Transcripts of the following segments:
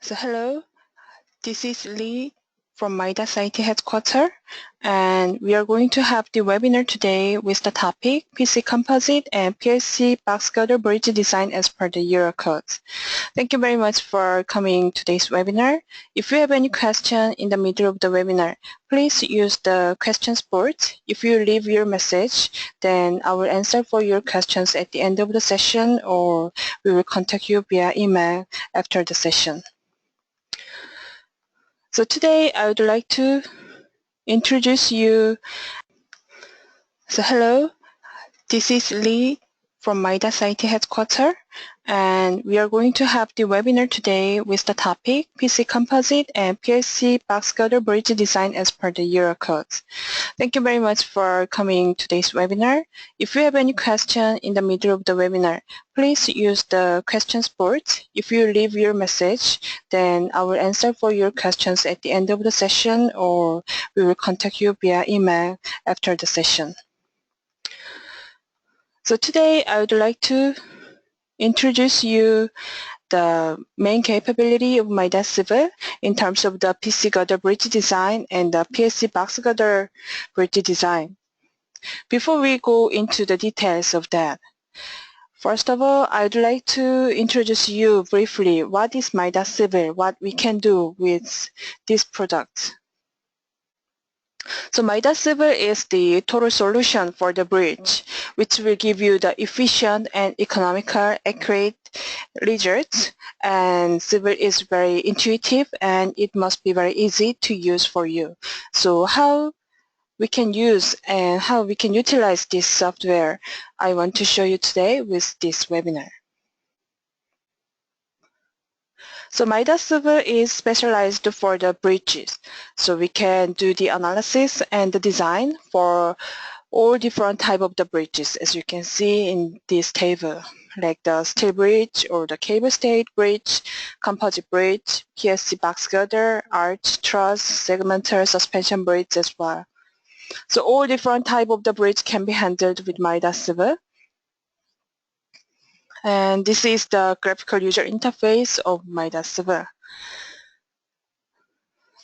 So hello, this is Lee from Midas IT headquarters, and we are going to have the webinar today with the topic PC Composite and PLC Box Girder Bridge Design as per the Eurocode. Thank you very much for coming to today's webinar. If you have any question in the middle of the webinar, please use the questions board. If you leave your message, then I will answer for your questions at the end of the session, or we will contact you via email after the session. So today I would like to introduce you. So hello, this is Lee from Midas IT headquarters, and we are going to have the webinar today with the topic PC Composite and PLC Box Girder Bridge Design as per the Eurocode. Thank you very much for coming to today's webinar. If you have any question in the middle of the webinar, please use the questions board. If you leave your message, then I will answer for your questions at the end of the session, or we will contact you via email after the session. So today I would like to introduce you the main capability of Midas Civil in terms of the PC girder bridge design and the PLC box girder bridge design. Before we go into the details of that, first of all, I'd like to introduce you briefly what is Midas Civil, what we can do with this product. So Midas Civil is the total solution for the bridge, which will give you the efficient and economical, accurate results. And Civil is very intuitive, and it must be very easy to use for you. So how we can use and how we can utilize this software, I want to show you today with this webinar. So Midas Civil is specialized for the bridges. So we can do the analysis and the design for all different type of the bridges, as you can see in this table, like the steel bridge or the cable stayed bridge, composite bridge, PLC box girder, arch, truss, segmental suspension bridge as well. So all different type of the bridge can be handled with Midas Civil. And this is the graphical user interface of Midas Civil.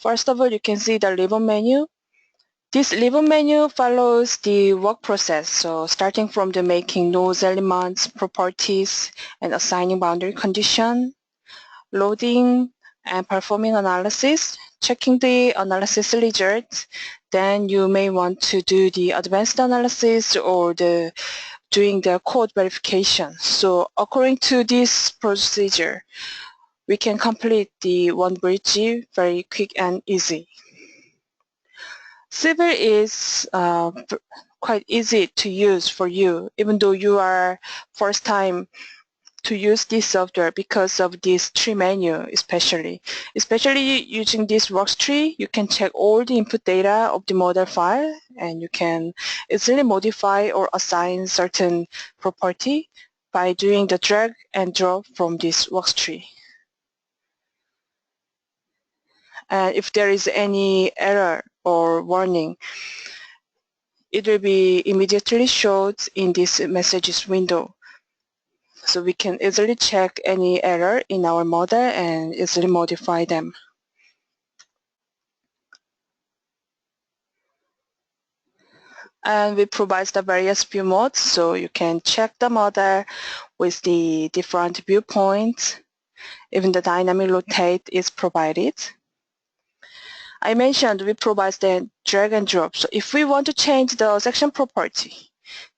First of all, you can see the ribbon menu. This ribbon menu follows the work process, so starting from the making nodes elements, properties, and assigning boundary condition, loading and performing analysis, checking the analysis results. Then you may want to do the advanced analysis or doing the code verification. So according to this procedure, we can complete the one bridge very quick and easy. Civil is quite easy to use for you, even though you are first time to use this software, because of this tree menu especially using this works tree. You can check all the input data of the model file, and you can easily modify or assign certain property by doing the drag and drop from this works tree. And if there is any error or warning, it will be immediately showed in this messages window. So we can easily check any error in our model and easily modify them. And we provide the various view modes, so you can check the model with the different viewpoints. Even the dynamic rotate is provided. I mentioned we provide the drag and drop. So if we want to change the section property,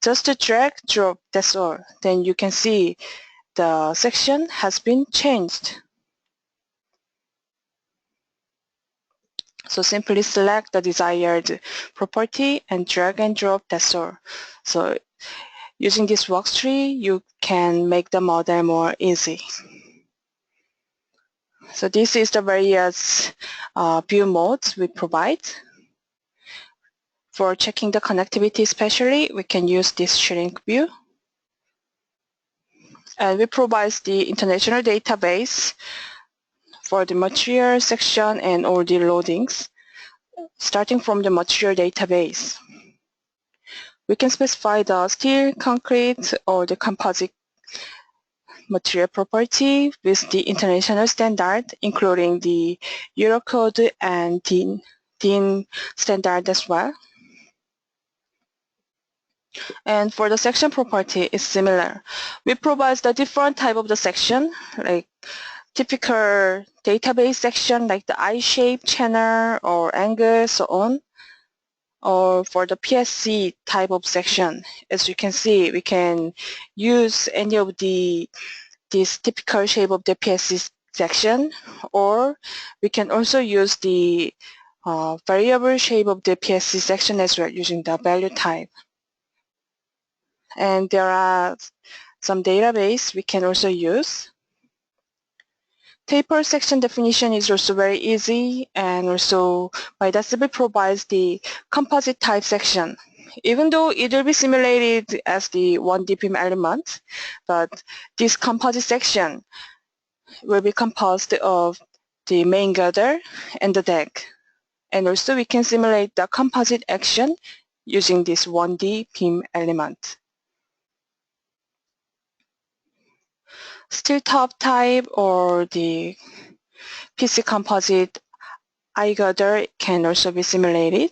just a drag, drop, that's all. Then you can see the section has been changed. So simply select the desired property and drag and drop, that's all. So using this works tree, you can make the model more easy. So this is the various view modes we provide. For checking the connectivity especially, we can use this shrink view. And we provide the international database for the material section and all the loadings, starting from the material database. We can specify the steel, concrete, or the composite material property with the international standard, including the Eurocode and DIN standard as well. And for the section property, it's similar. We provide the different type of the section, like typical database section, like the I-shape, channel, or angle, so on. Or for the PSC type of section, as you can see, we can use any of this typical shape of the PSC section, or we can also use the variable shape of the PSC section as well using the value type. And there are some database we can also use. Taper section definition is also very easy, and also Midas Civil provides the composite type section. Even though it will be simulated as the 1D beam element, but this composite section will be composed of the main girder and the deck. And also we can simulate the composite action using this 1D beam element. Steel top type or the PC composite eye girder can also be simulated.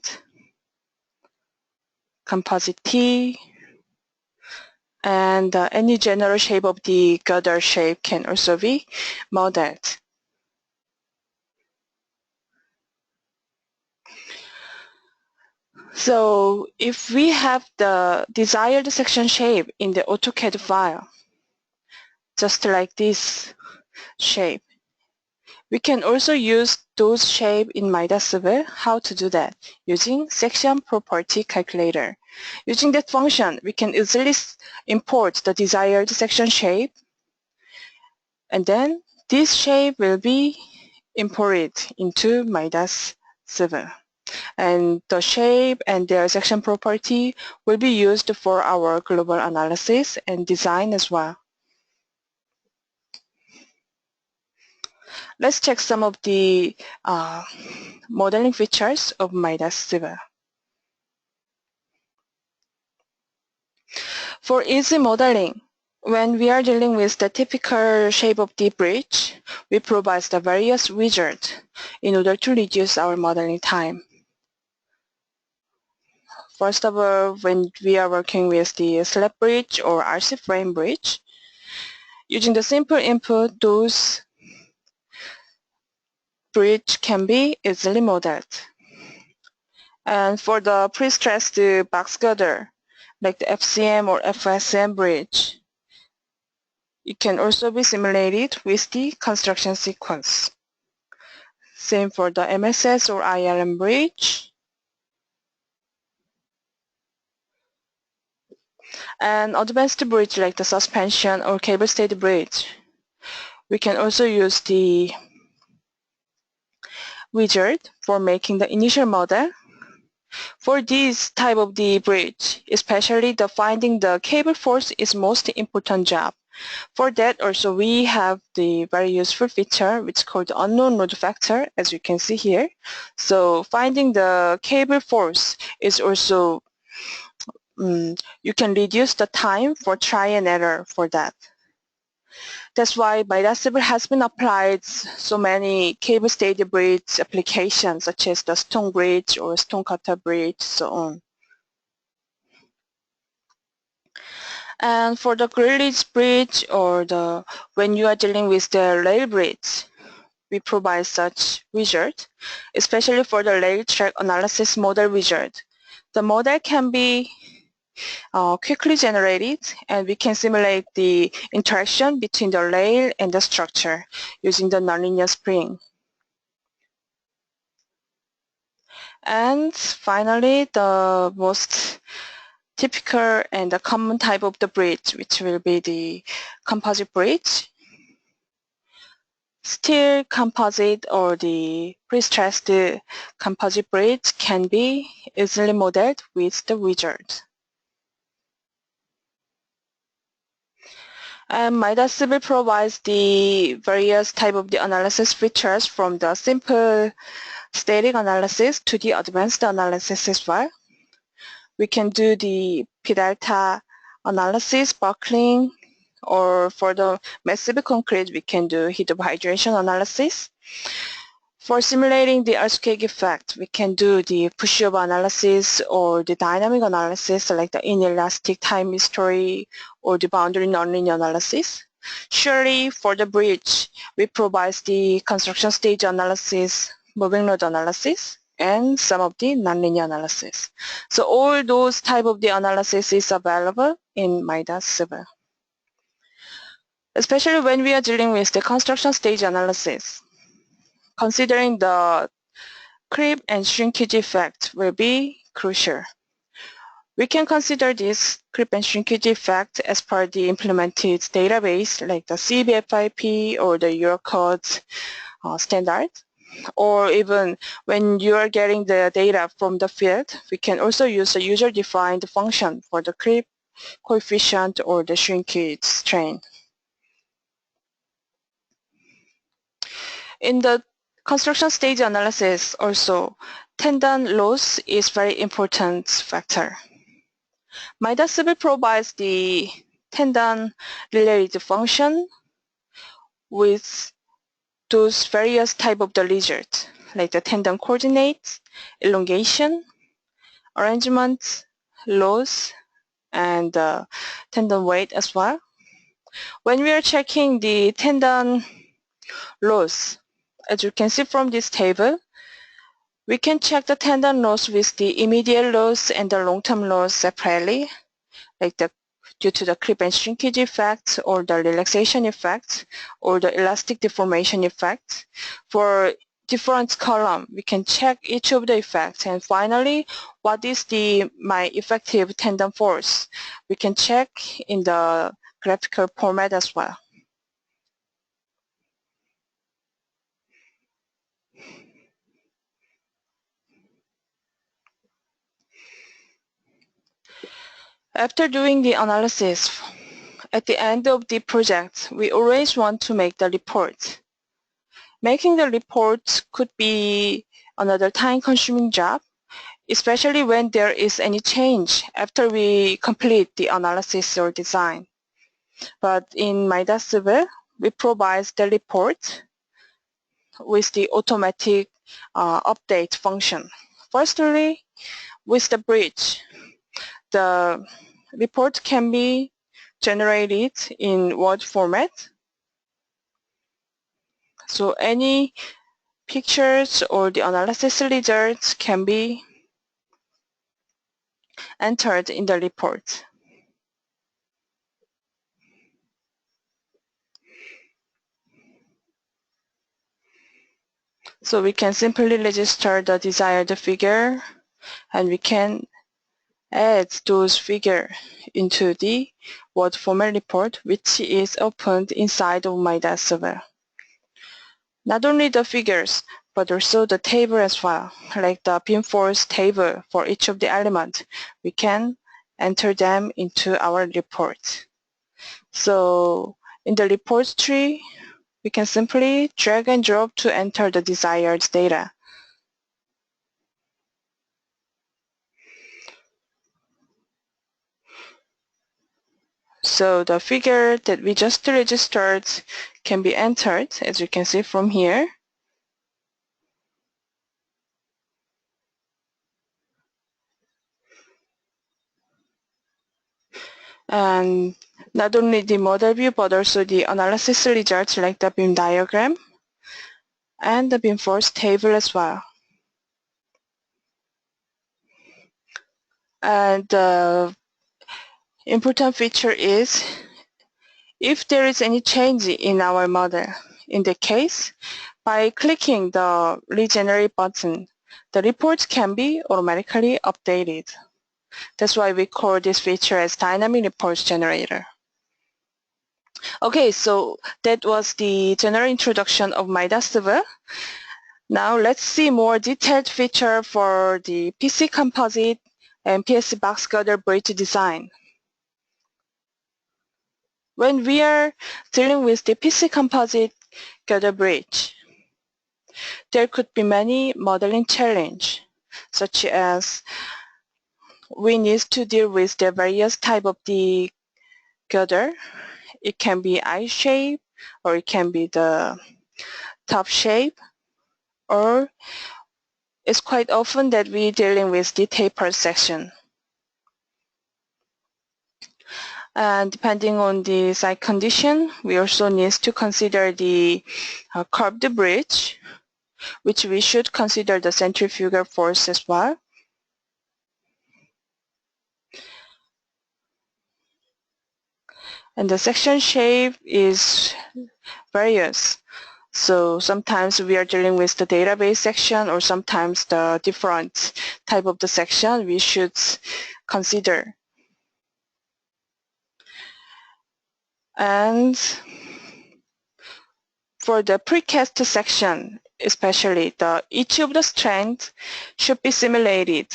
Composite T, and any general shape of the girder shape can also be modeled. So if we have the desired section shape in the AutoCAD file, just like this shape, we can also use those shapes in Midas Civil. How to do that? Using section property calculator. Using that function, we can easily import the desired section shape, and then this shape will be imported into Midas Civil. And the shape and their section property will be used for our global analysis and design as well. Let's check some of the modeling features of Midas Civil. For easy modeling, when we are dealing with the typical shape of the bridge, we provide the various wizards in order to reduce our modeling time. First of all, when we are working with the slab bridge or RC frame bridge, using the simple input, those bridge can be easily modeled. And for the pre-stressed box girder, like the FCM or FSM bridge, it can also be simulated with the construction sequence. Same for the MSS or IRM bridge. And advanced bridge like the suspension or cable stayed bridge, we can also use the wizard for making the initial model. For this type of the bridge, especially the finding the cable force is most important job. For that also we have the very useful feature which is called unknown load factor, as you can see here. So finding the cable force is also you can reduce the time for try and error for that. That's why Midas Civil has been applied so many cable stayed bridge applications such as the stone bridge or stone cutter bridge, so on. And for the grillage bridge or when you are dealing with the rail bridge, we provide such wizard, especially for the rail track analysis model wizard. The model can be quickly generated, and we can simulate the interaction between the rail and the structure using the nonlinear spring. And finally, the most typical and the common type of the bridge, which will be the composite bridge. Steel composite or the pre-stressed composite bridge can be easily modeled with the wizard. And Midas Civil provides the various type of the analysis features from the simple static analysis to the advanced analysis as well. We can do the P-delta analysis, buckling, or for the massive concrete, we can do heat of hydration analysis. For simulating the earthquake effect, we can do the pushover analysis or the dynamic analysis like the inelastic time history or the boundary nonlinear analysis. Surely for the bridge, we provide the construction stage analysis, moving load analysis, and some of the nonlinear analysis. So all those type of the analysis is available in Midas Civil. Especially when we are dealing with the construction stage analysis. Considering the creep and shrinkage effect will be crucial. We can consider this creep and shrinkage effect as per the implemented database like the CBFIP or the Eurocode standard. Or even when you are getting the data from the field, we can also use a user-defined function for the creep coefficient or the shrinkage strain. In the construction stage analysis also, tendon loss is very important factor. Midas Civil provides the tendon related function with those various type of the result, like the tendon coordinates, elongation, arrangement, loss, and tendon weight as well. When we are checking the tendon loss, as you can see from this table, we can check the tendon loss with the immediate loss and the long-term loss separately, like due to the creep and shrinkage effect or the relaxation effect or the elastic deformation effect. For different column, we can check each of the effects, and finally, what is my effective tendon force? We can check in the graphical format as well. After doing the analysis, at the end of the project, we always want to make the report. Making the report could be another time-consuming job, especially when there is any change after we complete the analysis or design. But in Midas Civil, we provide the report with the automatic update function. Firstly, with the bridge, the report can be generated in Word format. So any pictures or the analysis results can be entered in the report. So we can simply register the desired figure, and we can add those figures into the Word format report, which is opened inside of Midas Civil. Not only the figures, but also the table as well, like the beam force table for each of the elements. We can enter them into our report. So in the report tree, we can simply drag and drop to enter the desired data. So the figure that we just registered can be entered, as you can see from here. And not only the model view, but also the analysis results like the beam diagram and the beam force table as well. And the important feature is if there is any change in our model. In the case, by clicking the regenerate button, the report can be automatically updated. That's why we call this feature as dynamic reports generator. Okay, so that was the general introduction of Midas Civil. Now let's see more detailed feature for the PC composite and PSC box girder bridge design. When we are dealing with the PC composite girder bridge, there could be many modeling challenges, such as we need to deal with the various type of the girder It can be eye shape, or it can be the top shape, or it's quite often that we're dealing with the taper section. And depending on the site condition, we also need to consider the curved bridge, which we should consider the centrifugal force as well. And the section shape is various. So sometimes we are dealing with the database section, or sometimes the different type of the section we should consider. And for the precast section, especially, each of the strands should be simulated.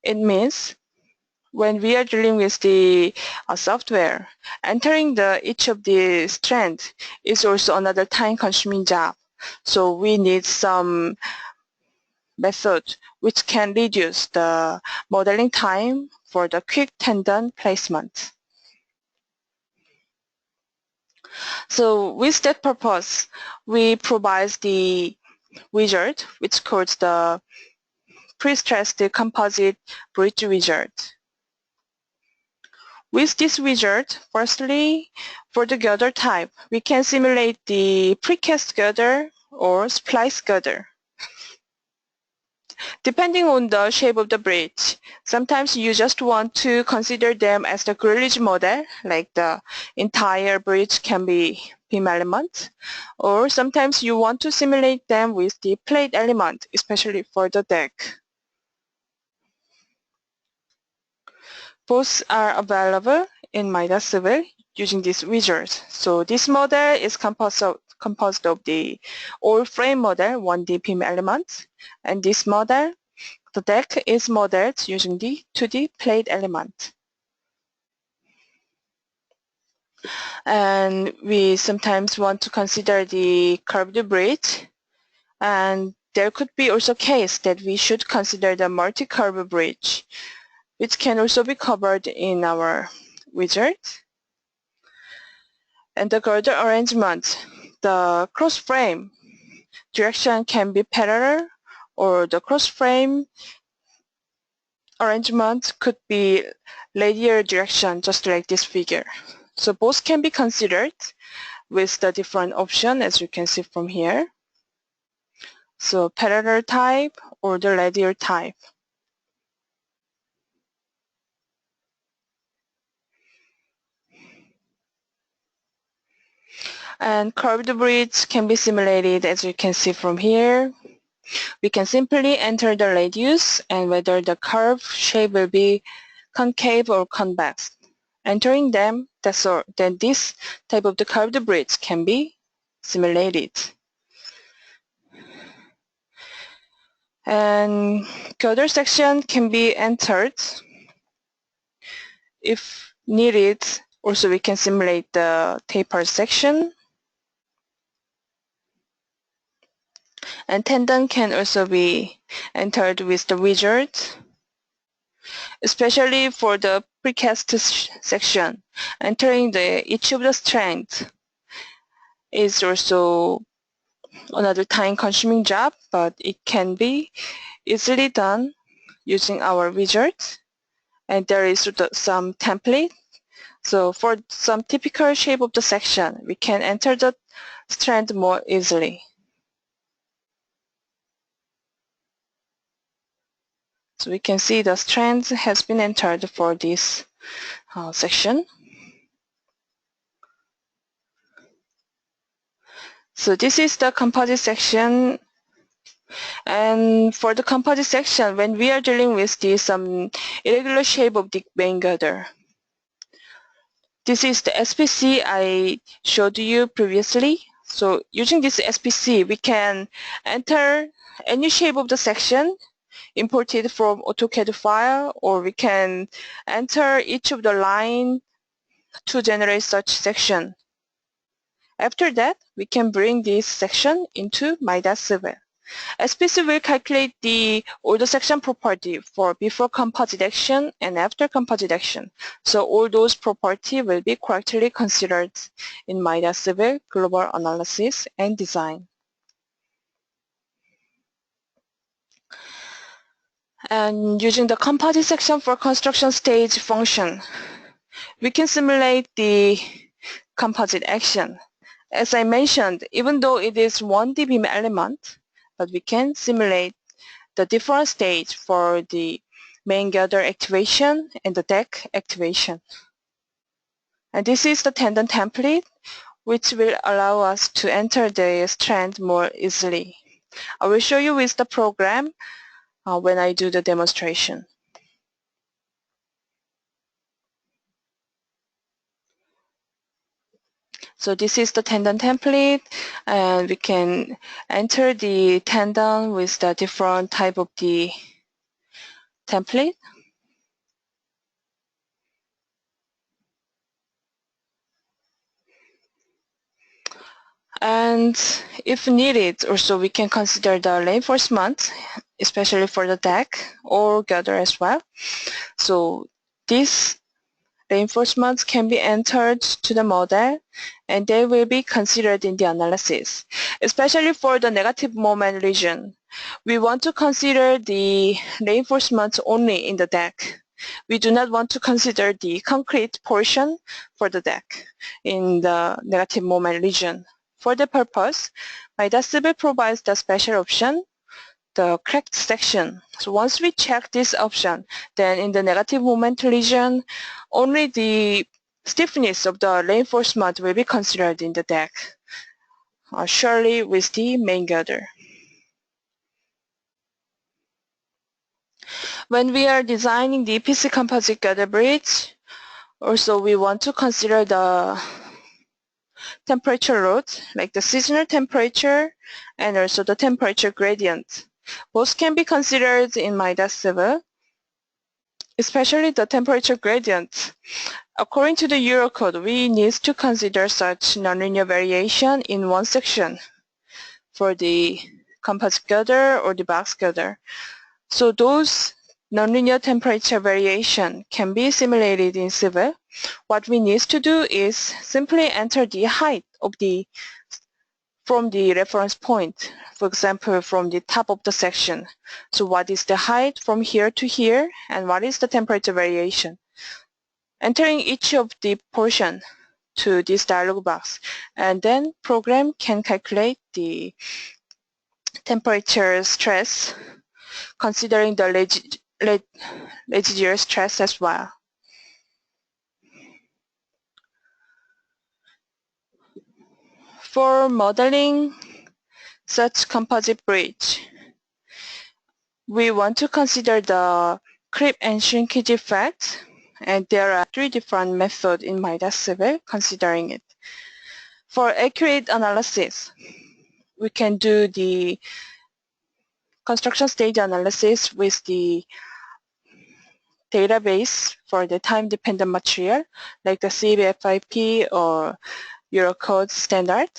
It means when we are dealing with the software, entering each of the strands is also another time-consuming job. So we need some method which can reduce the modeling time for the quick tendon placement. So with that purpose, we provide the wizard, which calls the pre-stressed composite bridge wizard. With this wizard, firstly, for the girder type, we can simulate the precast girder or splice girder. Depending on the shape of the bridge, sometimes you just want to consider them as the grillage model, like the entire bridge can be beam element, or sometimes you want to simulate them with the plate element, especially for the deck. Both are available in Midas Civil using this wizard. So this model is composed of the all-frame model 1D beam elements, and this model, the deck, is modeled using the 2D plate element. And we sometimes want to consider the curved bridge, and there could be also case that we should consider the multi-curve bridge, which can also be covered in our wizard. And the girder arrangement, the cross-frame direction can be parallel, or the cross-frame arrangement could be radial direction, just like this figure. So both can be considered with the different option, as you can see from here. So parallel type or the radial type. And curved bridge can be simulated, as you can see from here. We can simply enter the radius and whether the curve shape will be concave or convex. Entering them, that's all. Then this type of the curved bridge can be simulated. And girder section can be entered. If needed, also we can simulate the taper section. And tendon can also be entered with the wizard, especially for the precast section. Entering each of the strands is also another time-consuming job, but it can be easily done using our wizard. And there is some template. So for some typical shape of the section, we can enter the strand more easily. So we can see the strand has been entered for this section. So this is the composite section. And for the composite section, when we are dealing with some irregular shape of the main girder, this is the SPC I showed you previously. So using this SPC, we can enter any shape of the section imported from AutoCAD file, or we can enter each of the line to generate such section. After that, we can bring this section into Midas Civil. SPC will calculate all the section property for before composite action and after composite action. So all those properties will be correctly considered in Midas Civil global analysis and design. And using the composite section for construction stage function, we can simulate the composite action. As I mentioned, even though it is 1D beam element, but we can simulate the different stage for the main girder activation and the deck activation. And this is the Tendon Template, which will allow us to enter the strand more easily. I will show you with the program when I do the demonstration. So this is the tendon template, and we can enter the tendon with the different type of the template. And if needed, also we can consider the reinforcement, especially for the deck or girder as well. So these reinforcements can be entered to the model, and they will be considered in the analysis, especially for the negative moment region. We want to consider the reinforcements only in the deck. We do not want to consider the concrete portion for the deck in the negative moment region. For the purpose, Midas Civil provides the special option, the cracked section. So once we check this option, then in the negative moment region, only the stiffness of the reinforcement will be considered in the deck, surely with the main girder. When we are designing the PC composite girder bridge, also we want to consider the temperature load, like the seasonal temperature and also the temperature gradient. Both can be considered in Midas Civil, especially the temperature gradient. According to the Eurocode, we need to consider such nonlinear variation in one section for the composite girder or the box girder. So those nonlinear temperature variation can be simulated in Civil. What we need to do is simply enter the height of from the reference point, for example, from the top of the section. So what is the height from here to here, and what is the temperature variation? Entering each of the portion to this dialog box, and then program can calculate the temperature stress considering the residual stress as well. For modeling such composite bridge, we want to consider the creep and shrinkage effect, and there are 3 different methods in Midas Civil considering it. For accurate analysis, we can do the construction stage analysis with the database for the time-dependent material, like the CBFIP or Eurocode standard.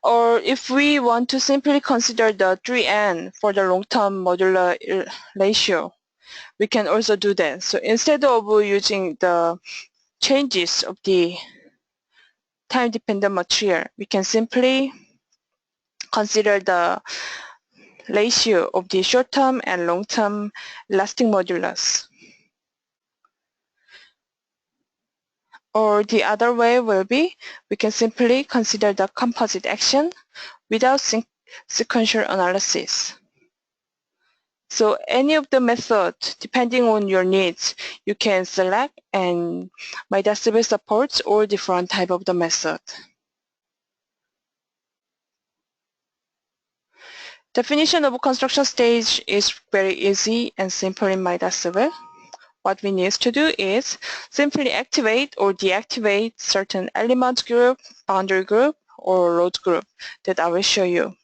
Or if we want to simply consider the 3N for the long-term modular ratio, we can also do that. So instead of using the changes of the time-dependent material, we can simply consider the ratio of the short-term and long-term lasting modulus. Or the other way will be, we can simply consider the composite action without sequential analysis. So any of the methods, depending on your needs, you can select, and Midas Civil supports all different type of the method. Definition of a construction stage is very easy and simple in Midas Civil. What we need to do is simply activate or deactivate certain element group, boundary group, or load group that I will show you.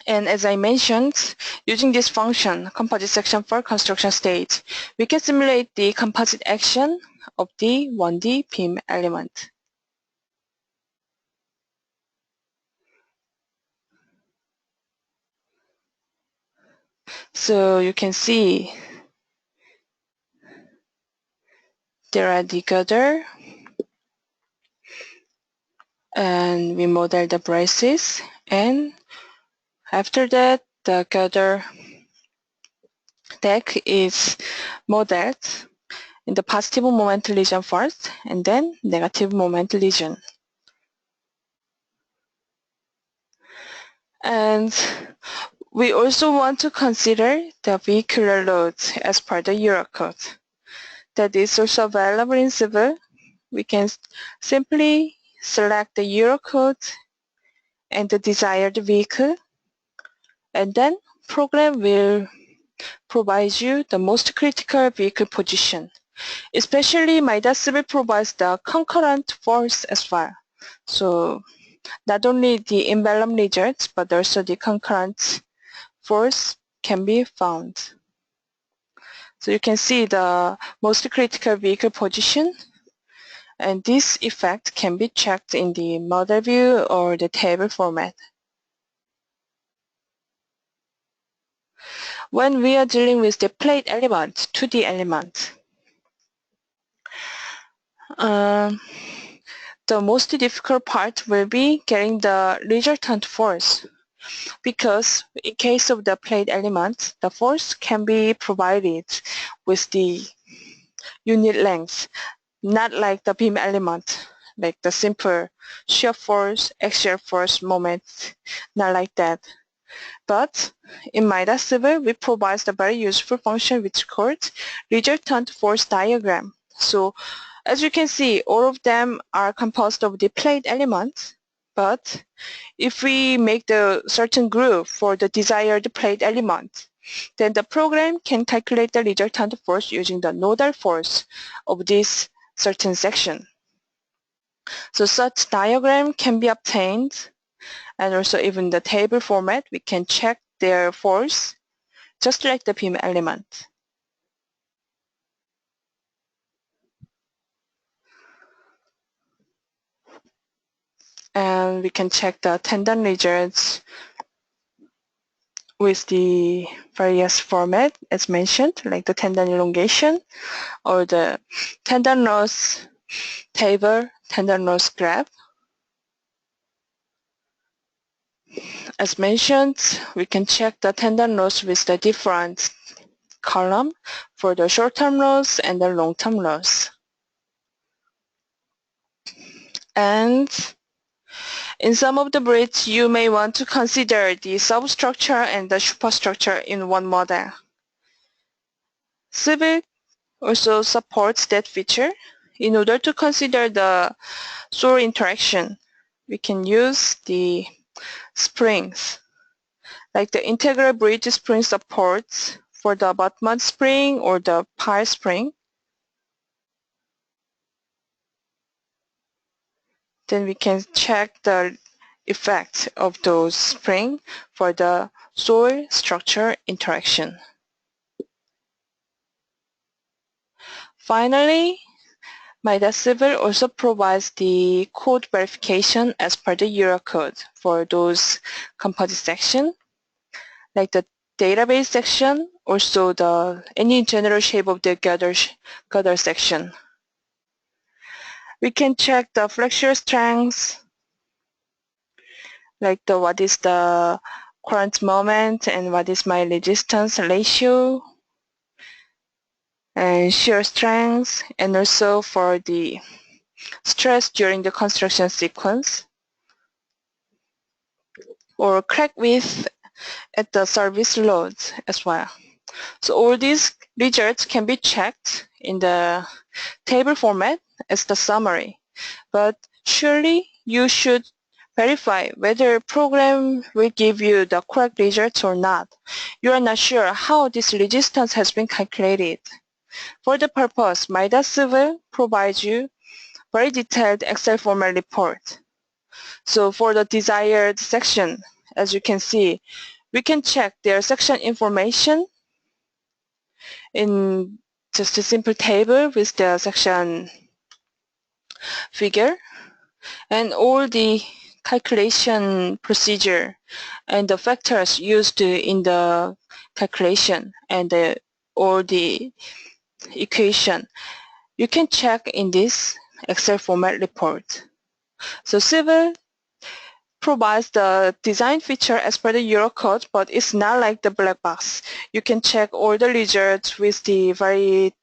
And as I mentioned, using this function, composite section for construction stage, we can simulate the composite action of the 1D beam element. So you can see there are the girder, and we model the braces, and after that the girder deck is modeled in the positive moment region first and then negative moment region. And we also want to consider the vehicular loads as per the Eurocode. That is also available in Civil. We can simply select the Eurocode and the desired vehicle, and then program will provide you the most critical vehicle position. Especially Midas Civil provides the concurrent force as well. So not only the imbalance results, but also the concurrent force can be found. So you can see the most critical vehicle position, and this effect can be checked in the model view or the table format. When we are dealing with the plate element, 2D element, the most difficult part will be getting the resultant force, because in case of the plate element, the force can be provided with the unit length, not like the beam element, like the simple shear force, axial force moment, not like that. But in Midas Civil, we provide a very useful function which is called resultant force diagram. So as you can see, all of them are composed of the plate elements, but if we make the certain group for the desired plate element, then the program can calculate the resultant force using the nodal force of this certain section. So such diagram can be obtained, and also even the table format, we can check their force just like the beam element. And we can check the tendon results with the various format as mentioned, like the tendon elongation or the tendon loss table, tendon loss graph. As mentioned, we can check the tendon loss with the different column for the short-term loss and the long-term loss. And in some of the bridges, you may want to consider the substructure and the superstructure in one model. Civil also supports that feature. In order to consider the soil interaction, we can use the springs, like the integral bridge spring supports for the abutment spring or the pile spring. Then we can check the effect of those springs for the soil structure interaction. Finally, Midas Civil also provides the code verification as per the Eurocode for those composite sections, like the database section, also any general shape of the girder section. We can check the flexure strength, like what is the current moment and what is my resistance ratio, and shear strength, and also for the stress during the construction sequence, or crack width at the service loads as well. So all these results can be checked in the table format as the summary, but surely you should verify whether program will give you the correct results or not. You are not sure how this resistance has been calculated. For the purpose, Midas Civil provides you very detailed Excel format report. So for the desired section, as you can see, we can check their section information in just a simple table with the section figure, and all the calculation procedure and the factors used in the calculation and or the equation, you can check in this Excel format report. So Civil provides the design feature as per the Eurocode, but it's not like the black box. You can check all the results with the very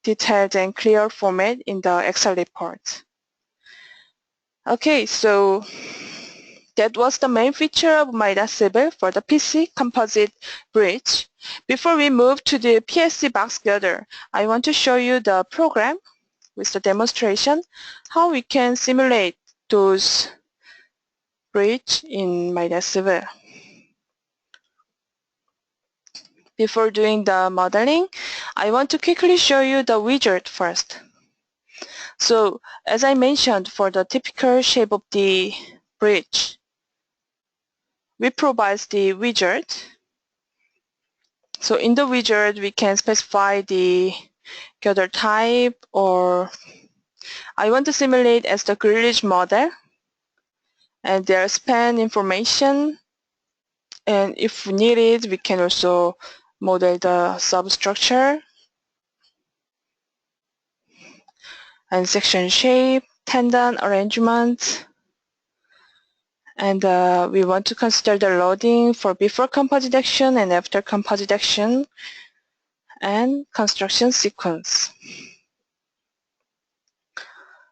detailed and clear format in the Excel report. Okay, so that was the main feature of Midas Civil for the PC composite bridge. Before we move to the PSC box girder, I want to show you the program with the demonstration, how we can simulate those bridge in Midas Civil. Before doing the modeling, I want to quickly show you the wizard first. So as I mentioned, for the typical shape of the bridge, we provide the wizard. So in the wizard, we can specify the girder type, or I want to simulate as the grillage model, and their span information, and if needed, we can also model the substructure and section shape, tendon arrangement, and we want to consider the loading for before composite action and after composite action, and construction sequence.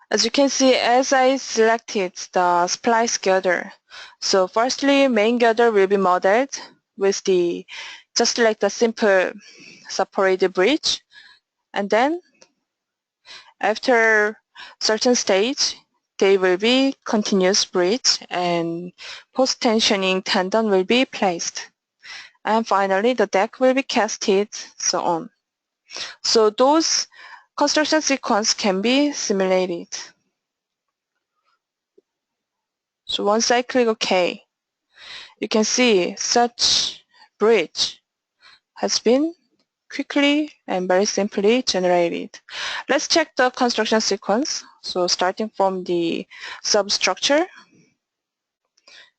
As you can see, as I selected the splice girder, so firstly main girder will be modeled with the just like the simple separated bridge, and then after certain stage they will be continuous bridge and post-tensioning tendon will be placed, and finally the deck will be casted, so on. So those construction sequence can be simulated. So once I click OK, you can see such bridge has been quickly and very simply generated. Let's check the construction sequence. So starting from the substructure,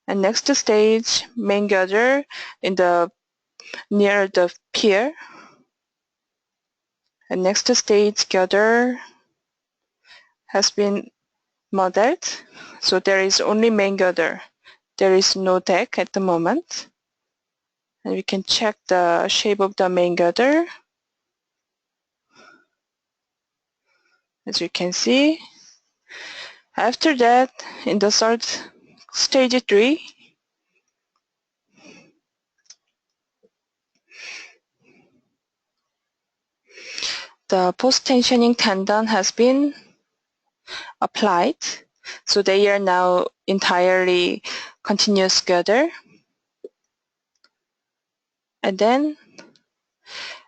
and next stage main girder in the near the pier, and next stage girder has been modeled. So there is only main girder. There is no deck at the moment. And we can check the shape of the main girder. As you can see, after that, in the third stage 3, the post-tensioning tendon has been applied, so they are now entirely continuous girder. And then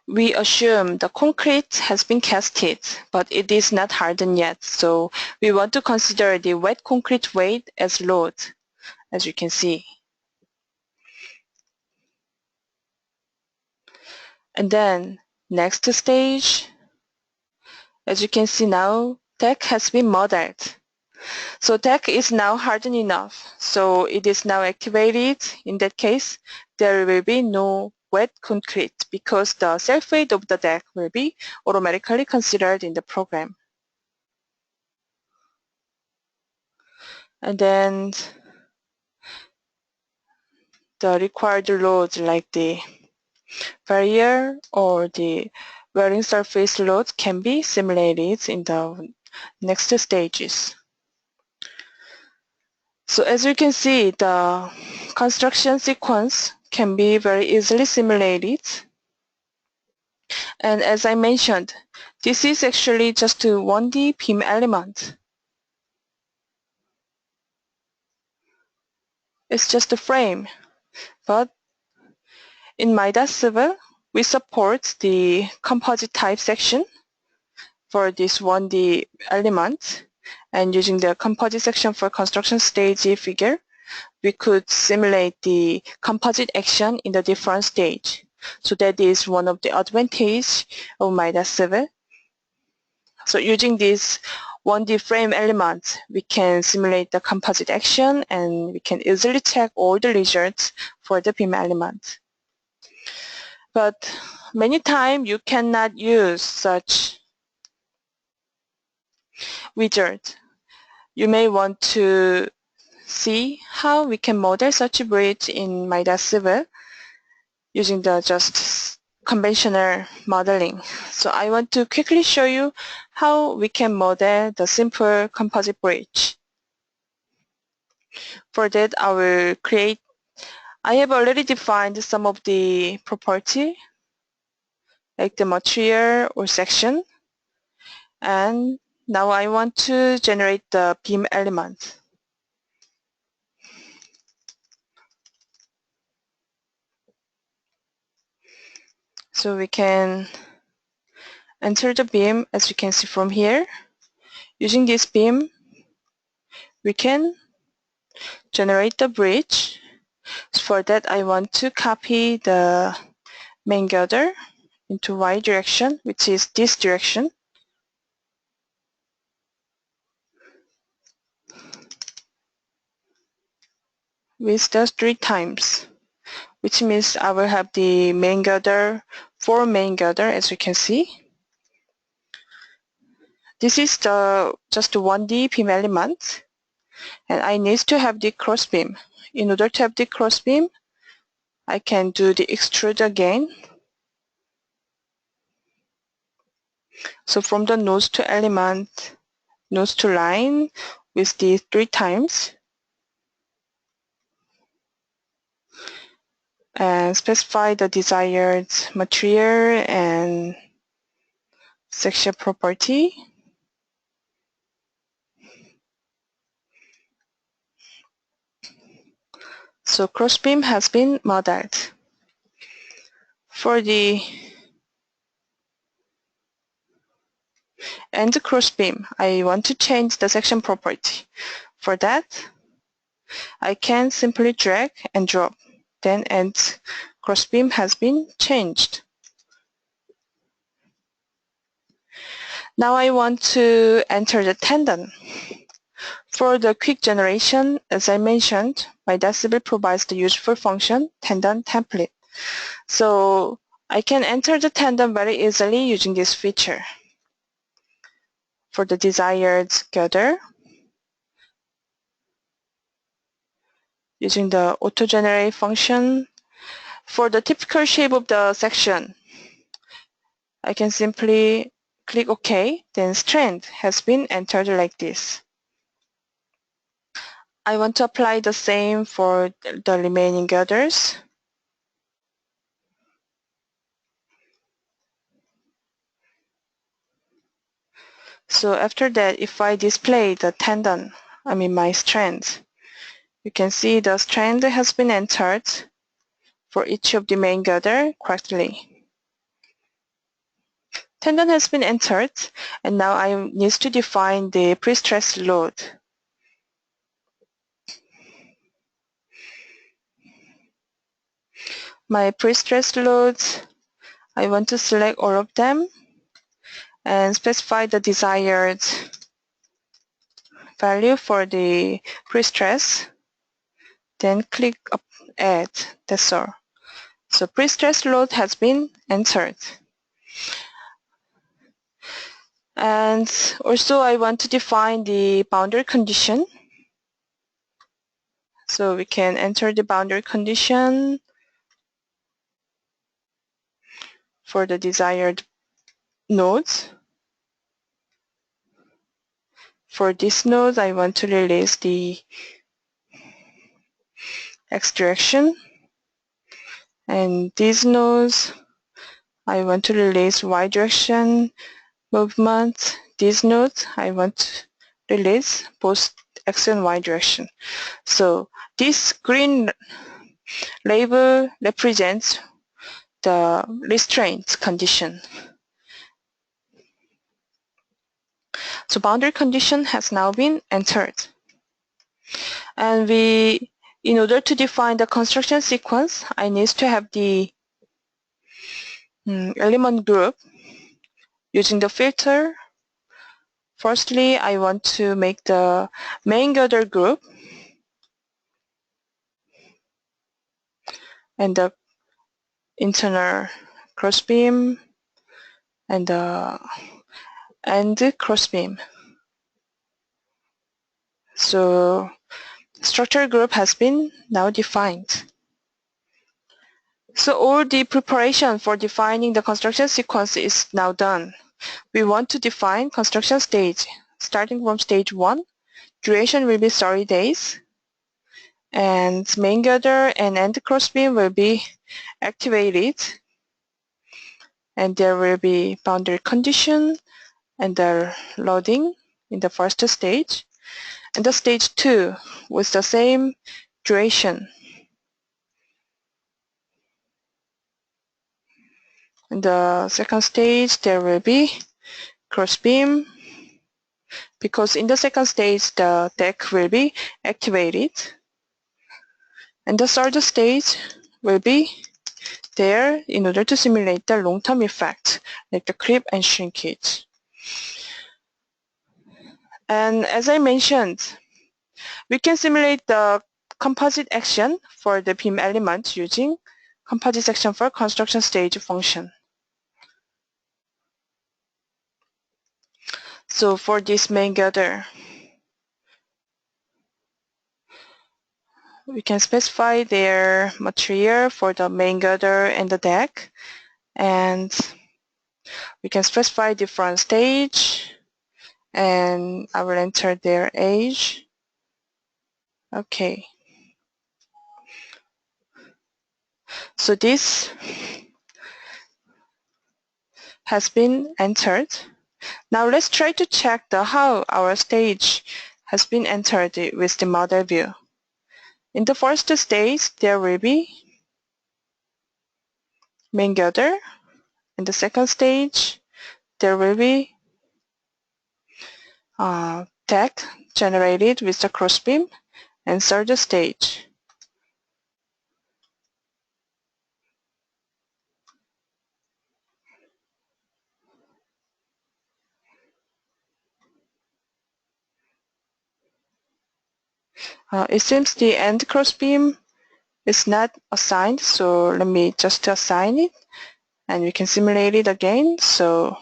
we assume the concrete has been casted, but it is not hardened yet, so we want to consider the wet concrete weight as load, as you can see. And then next stage, as you can see now, deck has been modeled. So deck is now hardened enough, so it is now activated. In that case, there will be no wet concrete because the self-weight of the deck will be automatically considered in the program. And then the required loads like the barrier or the wearing surface load can be simulated in the next stages. So as you can see, the construction sequence can be very easily simulated. And as I mentioned, this is actually just a 1D beam element. It's just a frame. But in Midas Civil, we support the composite type section for this 1D element. And using the composite section for construction stage figure, we could simulate the composite action in the different stage. So that is one of the advantages of Midas Civil. So using this 1D frame elements, we can simulate the composite action and we can easily check all the results for the beam element. But many times you cannot use such widget. You may want to see how we can model such a bridge in Midas Civil using the just conventional modeling. So I want to quickly show you how we can model the simple composite bridge. For that, I have already defined some of the property like the material or section, and now I want to generate the beam element. So we can enter the beam, as you can see from here. Using this beam, we can generate the bridge. So for that, I want to copy the main girder into Y direction, which is this direction. With the 3 times, which means I will have the main girder, 4 main girder, as you can see. This is just 1D beam element, and I need to have the cross beam. In order to have the cross beam, I can do the extrude again. So from the nose to element, nose to line with the 3 times, and specify the desired material and section property. So crossbeam has been modeled. For the end crossbeam, I want to change the section property. For that, I can simply drag and drop. Then end crossbeam has been changed. Now I want to enter the tendon. For the quick generation, as I mentioned, Midas Civil provides the useful function Tendon Template. So I can enter the tendon very easily using this feature. For the desired girder, using the auto-generate function. For the typical shape of the section, I can simply click OK, then strand has been entered like this. I want to apply the same for the remaining girders. So after that, if I display the tendon, my strand, you can see the strand has been entered for each of the main girder correctly. Tendon has been entered, and now I need to define the pre-stressed load. My pre-stressed loads, I want to select all of them and specify the desired value for the pre-stress. Then click Add. That's all. So pre-stress load has been entered. And also I want to define the boundary condition. So we can enter the boundary condition for the desired nodes. For this node, I want to release the X direction. And these nodes, I want to release Y direction movement. These nodes, I want to release both X and Y direction. So this green label represents the restraint condition. So boundary condition has now been entered. And in order to define the construction sequence, I need to have the element group using the filter Firstly, I want to make the main girder group and the internal crossbeam and the crossbeam. So structure group has been now defined. So all the preparation for defining the construction sequence is now done. We want to define construction stage. Starting from stage 1, duration will be 30 days, and main girder and end crossbeam will be activated, and there will be boundary condition and the loading in the first stage, and the stage 2 with the same duration. In the second stage, there will be crossbeam, because in the second stage the deck will be activated, and the third stage will be there in order to simulate the long-term effect like the creep and shrinkage. And as I mentioned, we can simulate the composite action for the beam element using composite section for construction stage function. So for this main girder, we can specify their material for the main girder and the deck, and we can specify different stage, and I will enter their age. Okay. So this has been entered. Now let's try to check how our stage has been entered with the model view. In the first stage, there will be main girder. In the second stage, there will be deck generated with the crossbeam, and third stage. It seems the end crossbeam is not assigned, so let me just assign it, and we can simulate it again. So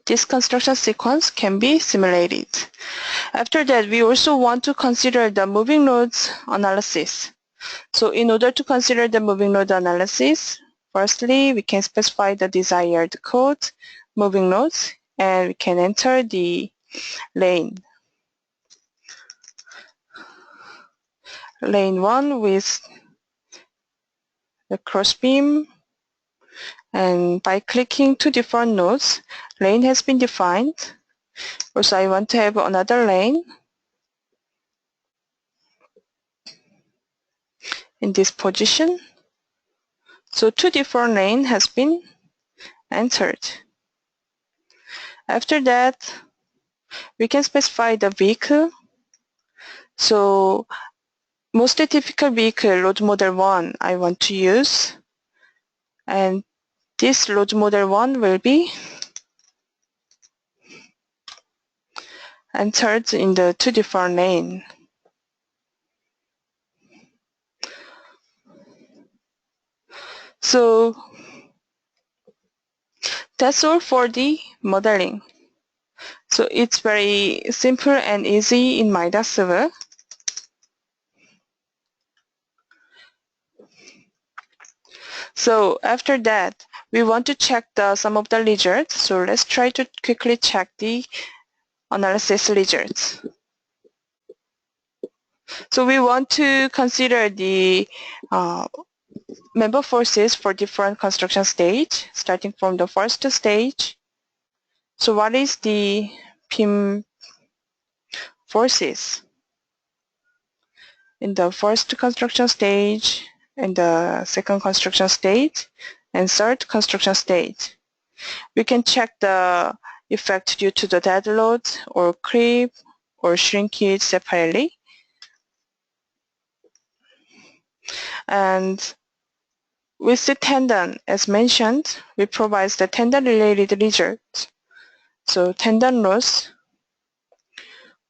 this construction sequence can be simulated. After that, we also want to consider the moving nodes analysis. So in order to consider the moving node analysis, firstly, we can specify the desired code, moving nodes, and we can enter the lane. Lane 1 with the crossbeam, and by clicking two different nodes, lane has been defined. Also, I want to have another lane in this position. So two different lanes has been entered. After that, we can specify the vehicle. So most typical vehicle, load model 1, I want to use, and this load model 1 will be entered in the two different lanes. So that's all for the modeling. So it's very simple and easy in Midas Civil. So after that, we want to check some of the results. So let's try to quickly check the analysis results. So we want to consider the member forces for different construction stage, starting from the first stage. So what is the beam forces in the first construction stage, in the second construction stage, and third construction stage? We can check the effect due to the dead load or creep or shrinkage separately. And with the tendon, as mentioned, we provide the tendon-related results. So tendon loss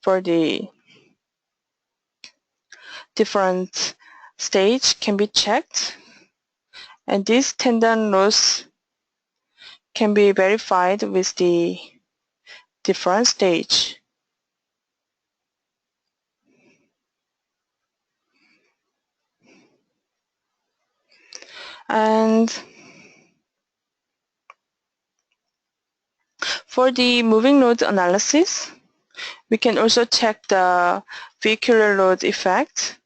for the different stage can be checked, and this tendon loss can be verified with the different stage. And for the moving load analysis, we can also check the vehicular load effect.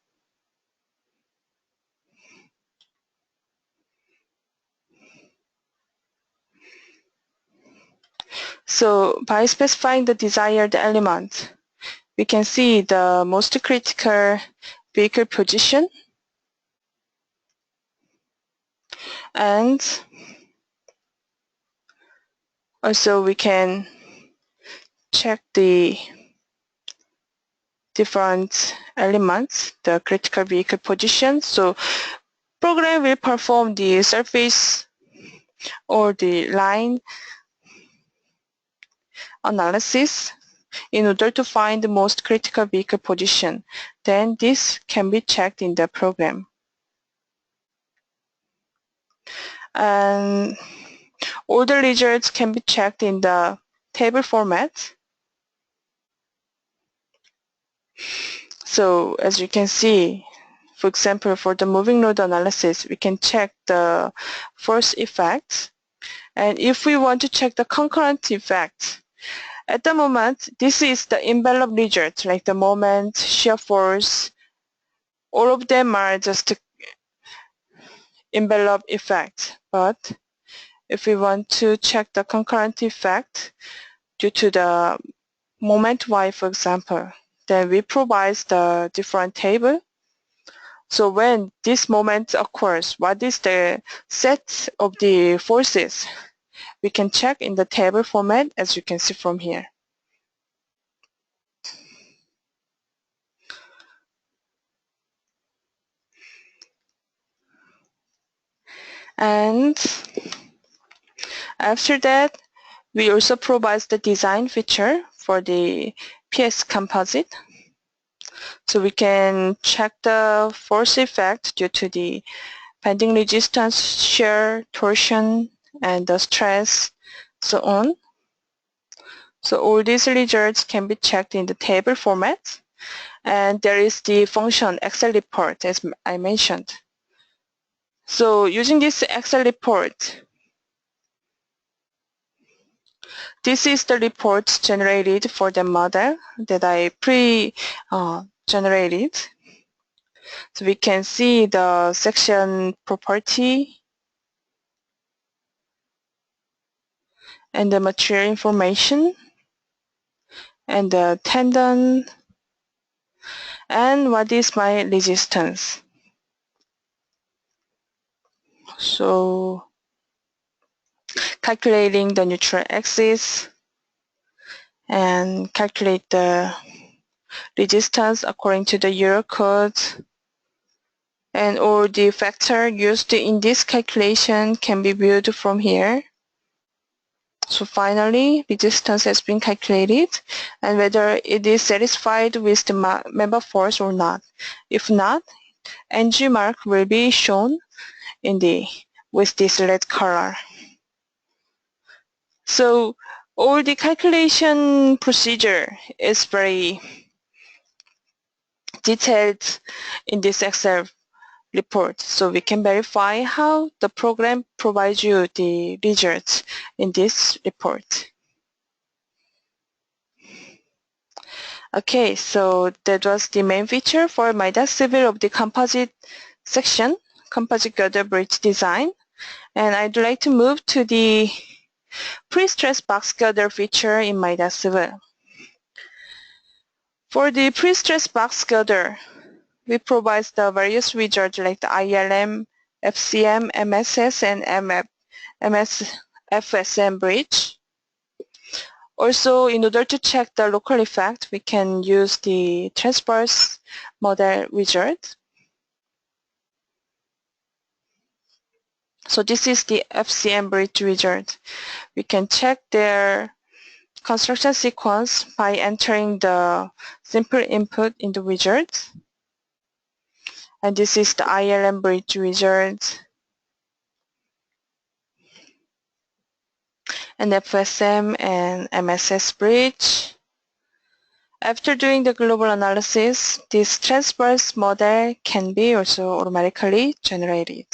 So by specifying the desired element, we can see the most critical vehicle position, and also we can check the different elements, the critical vehicle position. So program will perform the surface or the line analysis in order to find the most critical vehicle position. Then this can be checked in the program. And all the results can be checked in the table format. So as you can see, for example, for the moving load analysis, we can check the force effect. And if we want to check the concurrent effect, at the moment, this is the envelope result, like the moment, shear force, all of them are just envelope effect. But if we want to check the concurrent effect due to the moment Y, for example, then we provide the different table. So when this moment occurs, what is the set of the forces? We can check in the table format, as you can see from here. And after that, we also provide the design feature for the PS composite. So we can check the force effect due to the bending resistance, shear, torsion, and the stress, so on. So all these results can be checked in the table format. And there is the function Excel report, as I mentioned. So using this Excel report, this is the report generated for the model that I pre-generated. So we can see the section property and the material information and the tendon and what is my resistance. So calculating the neutral axis and calculate the resistance according to the Eurocode, and all the factor used in this calculation can be viewed from here. So finally, resistance has been calculated, and whether it is satisfied with the member force or not. If not, NG mark will be shown in with this red color. So all the calculation procedure is very detailed in this Excel report, so we can verify how the program provides you the results in this report. Okay, so that was the main feature for Midas Civil of the composite section, composite girder bridge design. And I'd like to move to the pre-stressed box girder feature in Midas Civil. For the pre-stressed box girder, we provide the various results like the ILM, FCM, MSS, and FSM bridge. Also, in order to check the local effect, we can use the transverse model wizard. So this is the FCM bridge wizard. We can check their construction sequence by entering the simple input in the wizard. And this is the ILM bridge wizard. And FSM and MSS bridge. After doing the global analysis, this transverse model can be also automatically generated.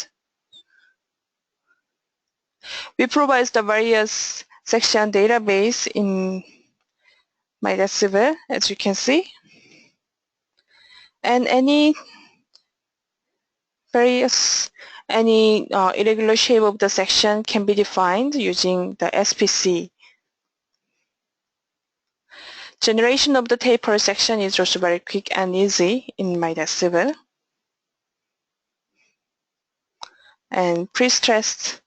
We provide the various section database in Midas Civil, as you can see. And any irregular shape of the section can be defined using the SPC. Generation of the taper section is also very quick and easy in Midas Civil. And pre-stressed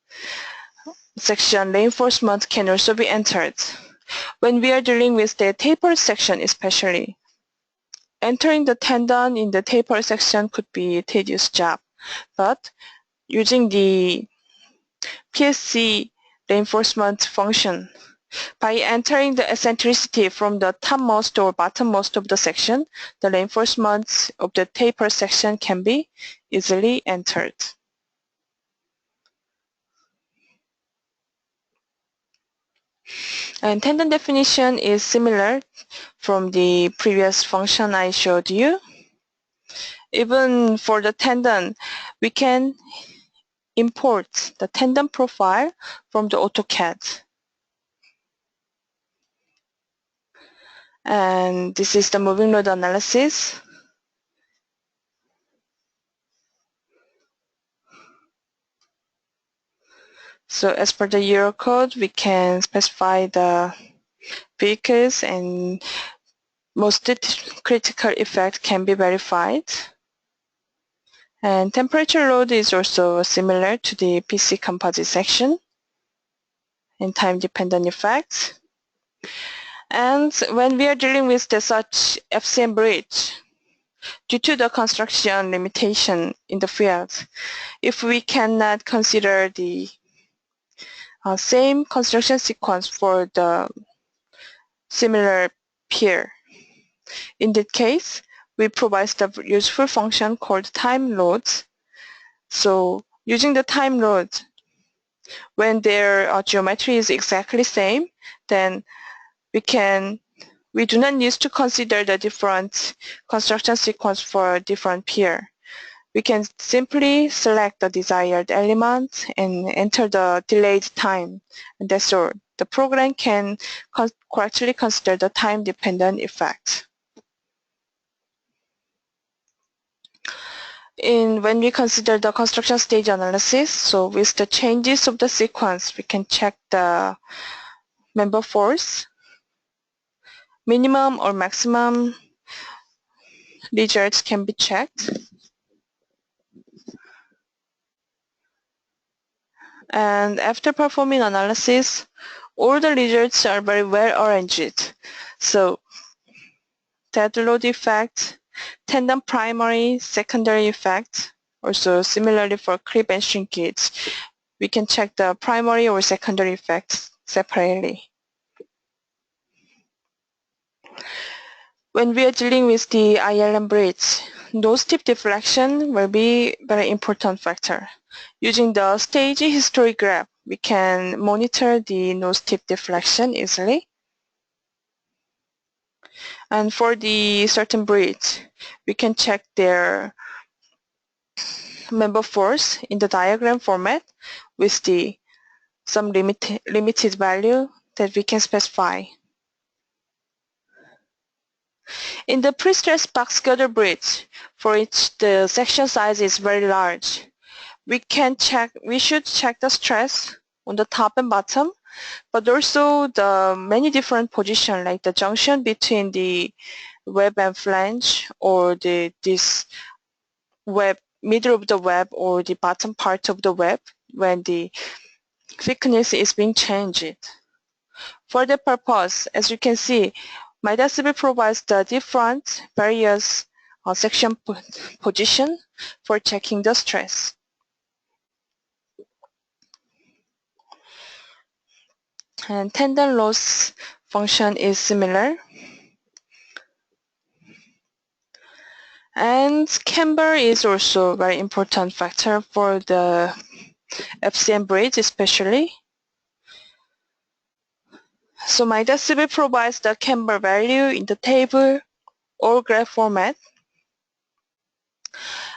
section reinforcement can also be entered. When we are dealing with the taper section especially, entering the tendon in the taper section could be a tedious job. But using the PSC reinforcement function, by entering the eccentricity from the topmost or bottommost of the section, the reinforcement of the taper section can be easily entered. And tendon definition is similar from the previous function I showed you. Even for the tendon, we can import the tendon profile from the AutoCAD. And this is the moving load analysis. So as per the Eurocode, we can specify the vehicles and most critical effect can be verified. And temperature load is also similar to the PC composite section and time-dependent effects. And when we are dealing with such FCM bridge, due to the construction limitation in the field, if we cannot consider the same construction sequence for the similar pier, in that case, we provide the useful function called time loads. So using the time load, when their geometry is exactly same, then we do not need to consider the different construction sequence for different pier. We can simply select the desired element and enter the delayed time, and that's all. The program can correctly consider the time-dependent effect. When we consider the construction stage analysis, so with the changes of the sequence, we can check the member force, minimum or maximum results can be checked. And after performing analysis, all the results are very well arranged. So dead load effect, tendon primary, secondary effect, also similarly for creep and shrinkage, we can check the primary or secondary effects separately. When we are dealing with the ILM bridge, nose tip deflection will be a very important factor. Using the stage history graph, we can monitor the nose tip deflection easily. And for the certain bridge, we can check their member force in the diagram format with some limited value that we can specify. In the pre-stressed box girder bridge, for which the section size is very large, we should check the stress on the top and bottom, but also the many different positions, like the junction between the web and flange, or this web, middle of the web, or the bottom part of the web when the thickness is being changed. For the purpose, as you can see, Midas Civil provides the different various section position for checking the stress. And tendon loss function is similar. And camber is also a very important factor for the FCM bridge especially. So Midas Civil provides the camber value in the table or graph format.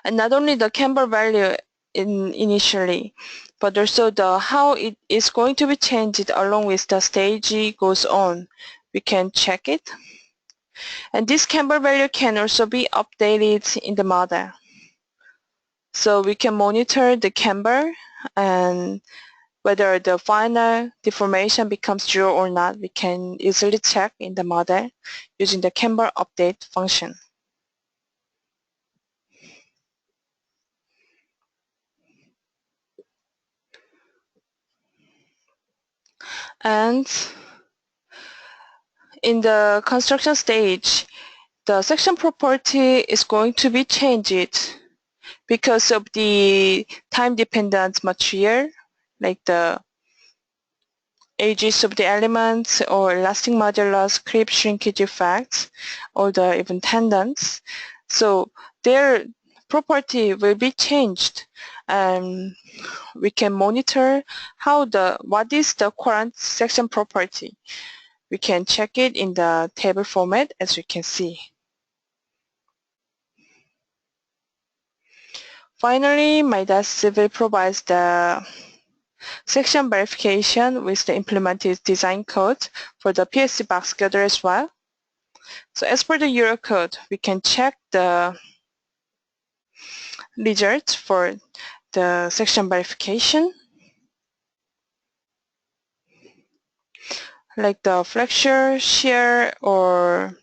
And not only the camber value initially, but also the how it is going to be changed along with the stage goes on. We can check it. And this camber value can also be updated in the model. So we can monitor the camber and whether the final deformation becomes 0 or not, we can easily check in the model using the camber update function. And in the construction stage, the section property is going to be changed because of the time-dependent material, like the ages of the elements or elastic modulus, creep shrinkage effects, or the even tendons. So their property will be changed, and we can monitor what is the current section property. We can check it in the table format, as you can see. Finally, Midas Civil provides the section verification with the implemented design code for the PLC box girder as well. So as per the Eurocode, we can check the results for the section verification, like the flexure, shear, or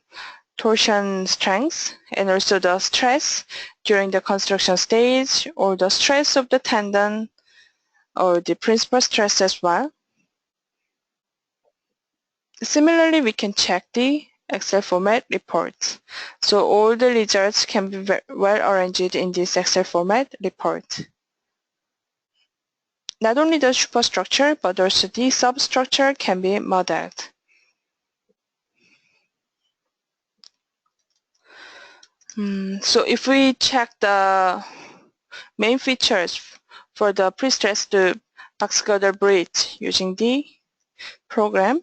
torsion strength, and also the stress during the construction stage, or the stress of the tendon, or the principal stress as well. Similarly, we can check the Excel format reports. So all the results can be well arranged in this Excel format report. Not only the superstructure, but also the substructure can be modeled. So if we check the main features for the pre-stressed box girder bridge using the program,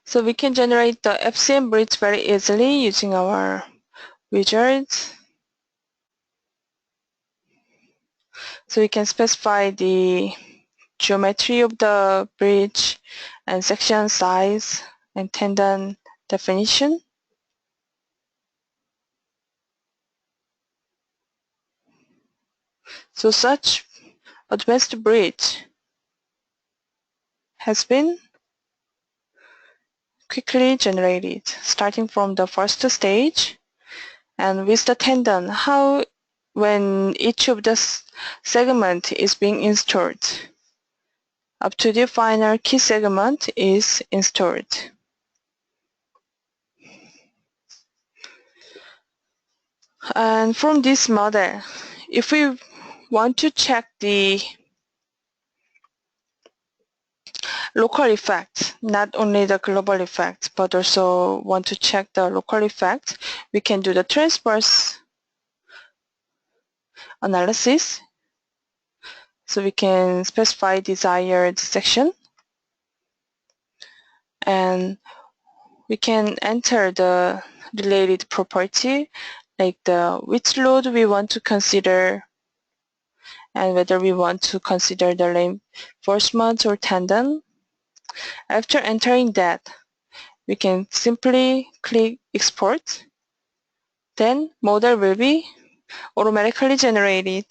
so we can generate the FCM bridge very easily using our wizards. So we can specify the geometry of the bridge and section size and tendon definition. So such advanced bridge has been quickly generated, starting from the first stage, and with the tendon, when each of the segment is being installed, up to the final key segment is installed. And from this model, if we want to check the local effects, not only the global effects, but also want to check the local effects, we can do the transverse analysis. So we can specify desired section, and we can enter the related property, like which load we want to consider and whether we want to consider the reinforcement or tendon. After entering that, we can simply click export. Then model will be automatically generated,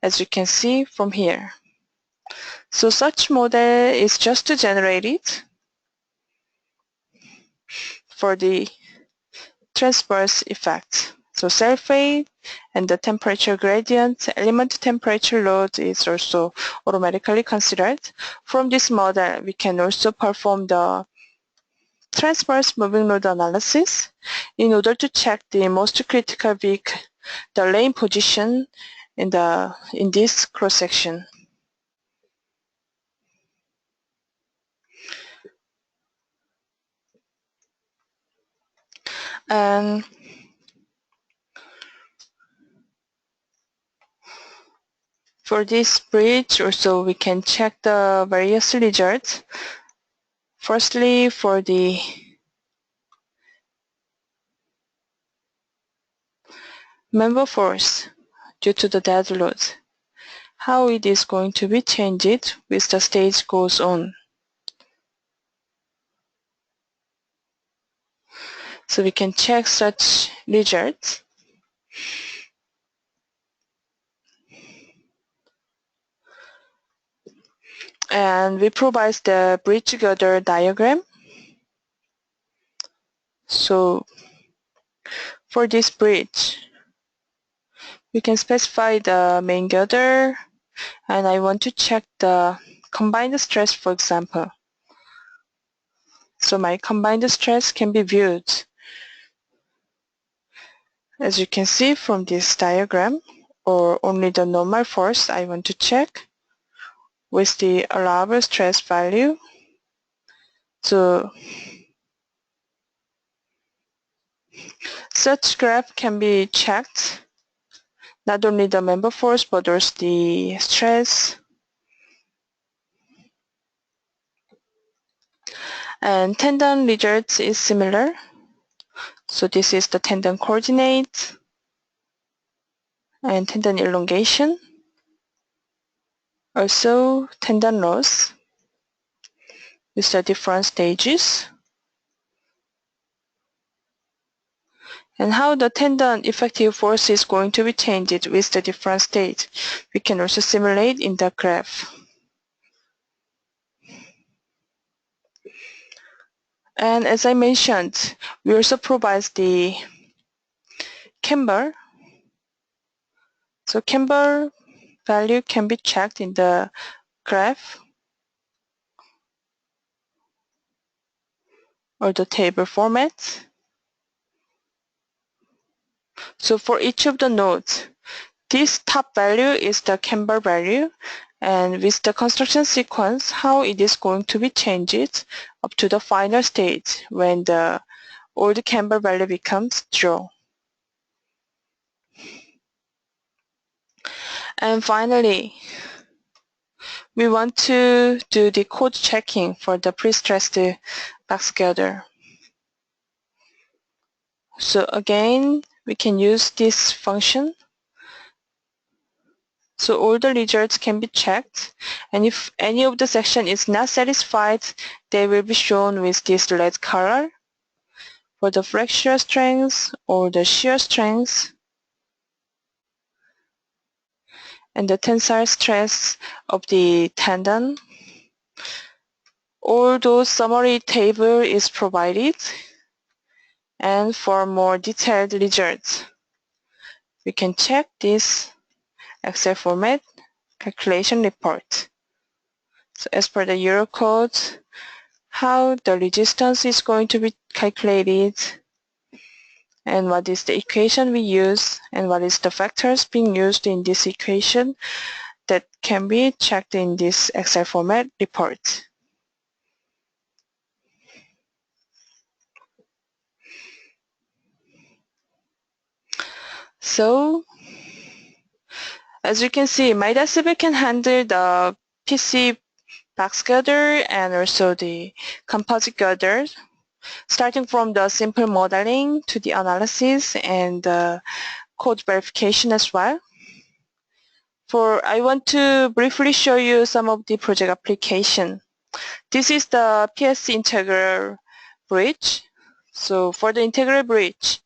as you can see from here. So such model is just generated for the transverse effect. So self-weight and the temperature gradient, element temperature load is also automatically considered. From this model, we can also perform the transverse moving load analysis in order to check the most critical weak, the lane position in this cross-section. And for this bridge also we can check the various results. Firstly, for the member force due to the dead load, how it is going to be changed with the stage goes on. So we can check such results. And we provide the bridge girder diagram. So for this bridge, we can specify the main girder, and I want to check the combined stress, for example. So my combined stress can be viewed, as you can see from this diagram, or only the normal force I want to check with the allowable stress value. So such graph can be checked, not only the member force but also the stress. And tendon results is similar. So this is the tendon coordinate and tendon elongation. Also tendon loss with the different stages. And how the tendon effective force is going to be changed with the different stage, we can also simulate in the graph. And as I mentioned, we also provide the camber. So camber value can be checked in the graph or the table format. So for each of the nodes, this top value is the camber value, and with the construction sequence, how it is going to be changed up to the final stage when the old camber value becomes 0. And finally, we want to do the code checking for the pre-stressed box girder. So again, we can use this function. So all the results can be checked, and if any of the section is not satisfied, they will be shown with this red color for the fracture strength or the shear strength and the tensile stress of the tendon. All those summary table is provided, and for more detailed results, we can check this Excel format calculation report. So as per the Eurocode, how the resistance is going to be calculated, and what is the equation we use, and what is the factors being used in this equation, that can be checked in this Excel format report. So as you can see, Midas Civil can handle the PC box girder and also the composite girder, starting from the simple modeling to the analysis and code verification as well. I want to briefly show you some of the project application. This is the PSC integral bridge. So for the integral bridge,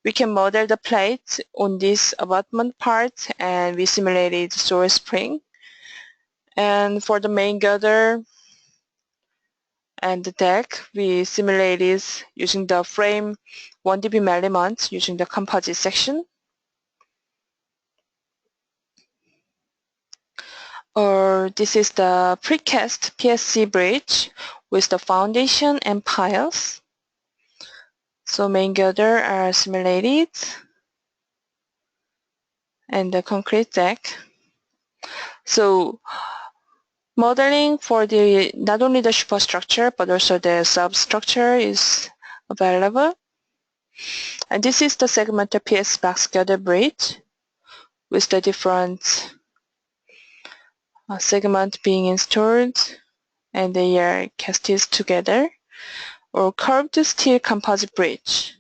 we can model the plate on this abutment part, and we simulated soil spring. And for the main girder and the deck, we simulated using the frame 1D beam element using the composite section. Or this is the precast PSC bridge with the foundation and piles. So main girder are simulated and the concrete deck. So modeling for the not only the superstructure but also the substructure is available. And this is the segmented PS box girder bridge with the different segment being installed and they are casted together. Or curved steel composite bridge.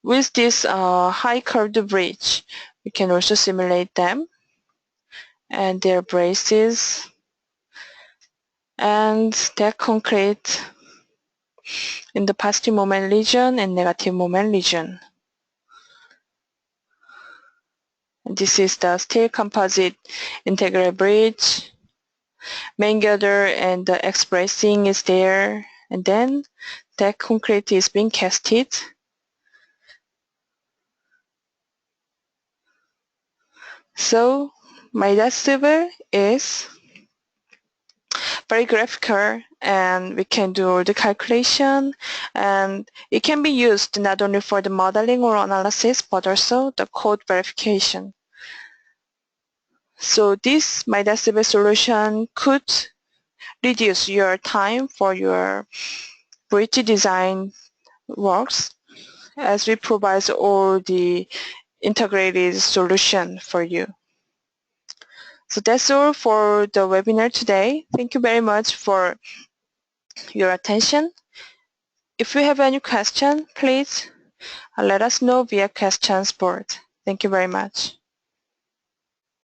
With this high curved bridge, we can also simulate them and their braces and their concrete in the positive moment region and negative moment region. And this is the steel composite integral bridge. Main girder and the X-bracing is there, and then that concrete is being casted. So Midas Civil is very graphical and we can do all the calculation, and it can be used not only for the modeling or analysis but also the code verification. So this Midas Civil solution could reduce your time for your bridge design works as we provide all the integrated solution for you. So that's all for the webinar today. Thank you very much for your attention. If you have any question, please let us know via questions board. Thank you very much.